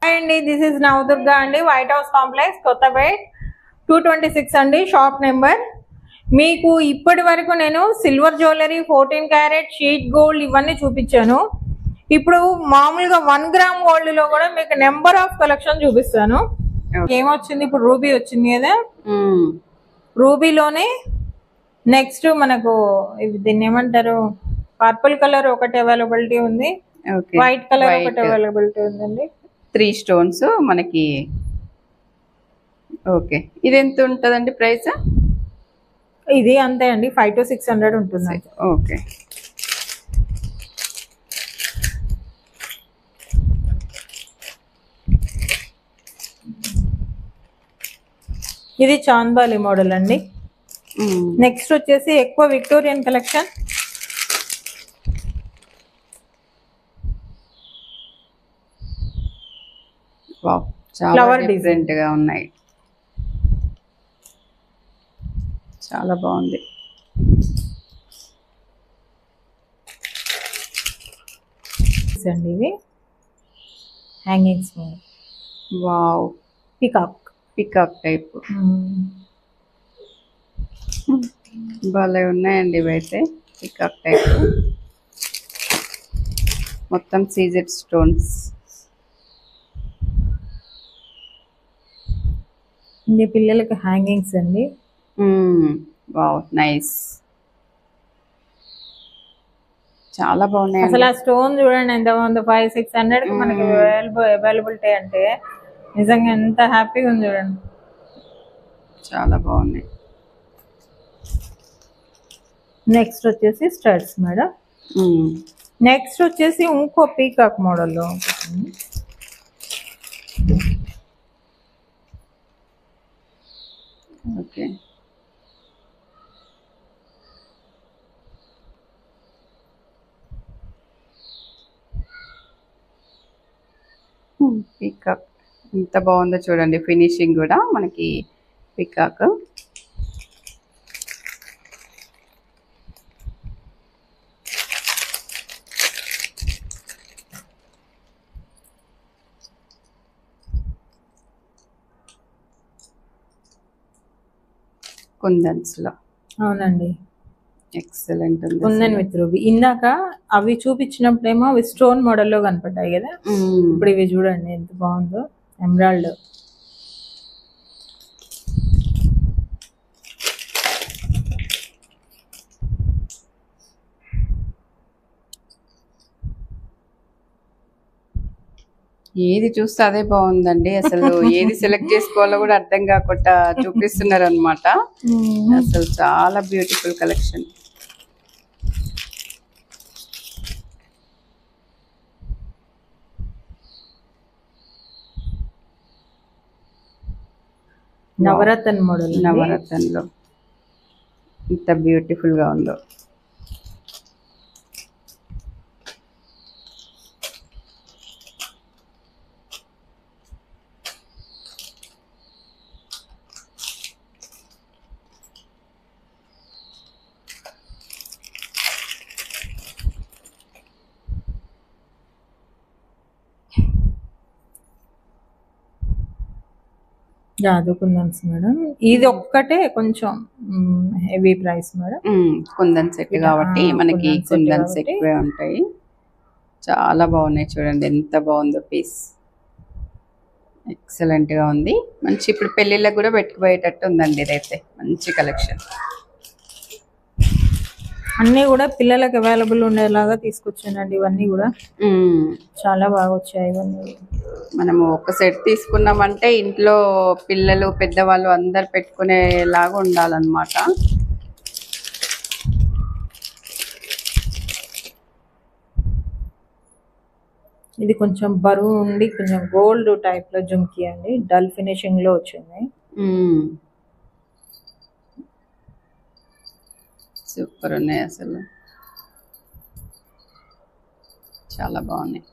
అండి this is Navadurga అండి, white house complex, Kothapet 226 అండి షాప్ నెంబర్. మీకు ఇప్పటి వరకు నేను silver jewellery, 14 carrot, sheet gold ఇవన్నీ చూపించాను. ఇప్పుడు మామూలుగా 1 గ్రామ్ గోల్డ్ లో కూడా మీకు నెంబర్ ఆఫ్ కలెక్షన్ చూపిస్తాను. ఏమొచ్చింది ఇప్పుడు, రూబీ వచ్చింది కదా, రూబీలోనే నెక్స్ట్ మనకు దీన్ని ఏమంటారు, పర్పుల్ కలర్ ఒకటి అవైలబిలిటీ ఉంది, వైట్ కలర్ ఒకటి అవైలబిలిటీ ఉందండి. 3 స్టోన్స్ మనకి. ఓకే, ఇది ఎంత ఉంటుందండి ప్రైస్? ఇది అంతే అండి, 500 to 600 ఉంటుంది. ఓకే, ఇది చాంద్బాలి మోడల్ అండి. నెక్స్ట్ వచ్చేసి ఎక్కువ విక్టోరియన్ కలెక్షన్. చాలా డిఫరెంట్ గా ఉన్నాయి, చాలా బాగుంది. అండి ఇవి హ్యాంగింగ్స్. వావ్, పికాక్ టైప్ భలే ఉన్నాయండి ఇవైతే. పికాక్ టైప్ మొత్తం సీజెడ్ స్టోన్స్. ఇది పిల్లలకి హ్యాంగింగ్స్ అండి. వావ్, నైస్, చాలా బాగున్నాయి. అసలు ఆ స్టోన్ చూడండి ఎంత బాగుంది. 500-600 కి మనకి అవైలబిలిటీ అంటే నిజంగా ఎంత హ్యాపీగా ఉంది చూడండి, చాలా బాగున్నాయి. నెక్స్ట్ వచ్చేసి స్టడ్స్ మేడం. నెక్స్ట్ వచ్చేసి ఇంకో పీకాక్ మోడల్లో. ఓకే, పికాక్ ఎంత బాగుందో చూడండి. ఫినిషింగ్ కూడా మనకి పికాక్. కుందన్స్ లో. అవునండి, ఎక్సలెంట్ ఉంది. Kundan with ruby. ఇందాక అవి చూపించినప్పుడేమో అవి స్టోన్ మోడల్లో కనపడ్డాయి కదా, ఇప్పుడు ఇవి చూడండి ఎంత బాగుందో, ఎమరాల్డ్. ఏది చూస్తే అదే బాగుందండి. అసలు ఏది సెలెక్ట్ చేసుకోవాలో కూడా అర్థం కాకుండా చూపిస్తున్నారు అనమాట. అసలు చాలా బ్యూటిఫుల్ కలెక్షన్. నవరత్న మోడల్. నవరత్నంలో ఇంత బ్యూటిఫుల్ గా ఉందో. కుందన్స్ మేడం. ఇది ఒక్కటే కొంచెం heavy price madam. Kundan set కాబట్టి మనకి కుందన్స్ ఎక్కువే ఉంటాయి. చాలా బాగున్నాయి చూడండి, ఎంత బాగుందో పీస్. ఎక్సలెంట్ గా ఉంది. మంచి ఇప్పుడు పెళ్ళిళ్ళకి కూడా పెట్టుకుపోయేటట్టు ఉందండి. ఇదైతే మంచి కలెక్షన్. అన్నీ కూడా పిల్లలకి అవైలబుల్ ఉండేలాగా తీసుకొచ్చానండి. ఇవన్నీ కూడా చాలా బాగా వచ్చాయి. ఇవన్నీ మనము ఒక సెట్ తీసుకున్నామంటే ఇంట్లో పిల్లలు పెద్దవాళ్ళు అందరు పెట్టుకునేలాగా ఉండాలన్నమాట. ఇది కొంచెం బరువు ఉండి కొంచెం గోల్డ్ టైప్ లో జుమ్కీ అండి, డల్ ఫినిషింగ్ లో వచ్చింది. సూపర్ ఉన్నాయి, అసలు చాలా బాగున్నాయి.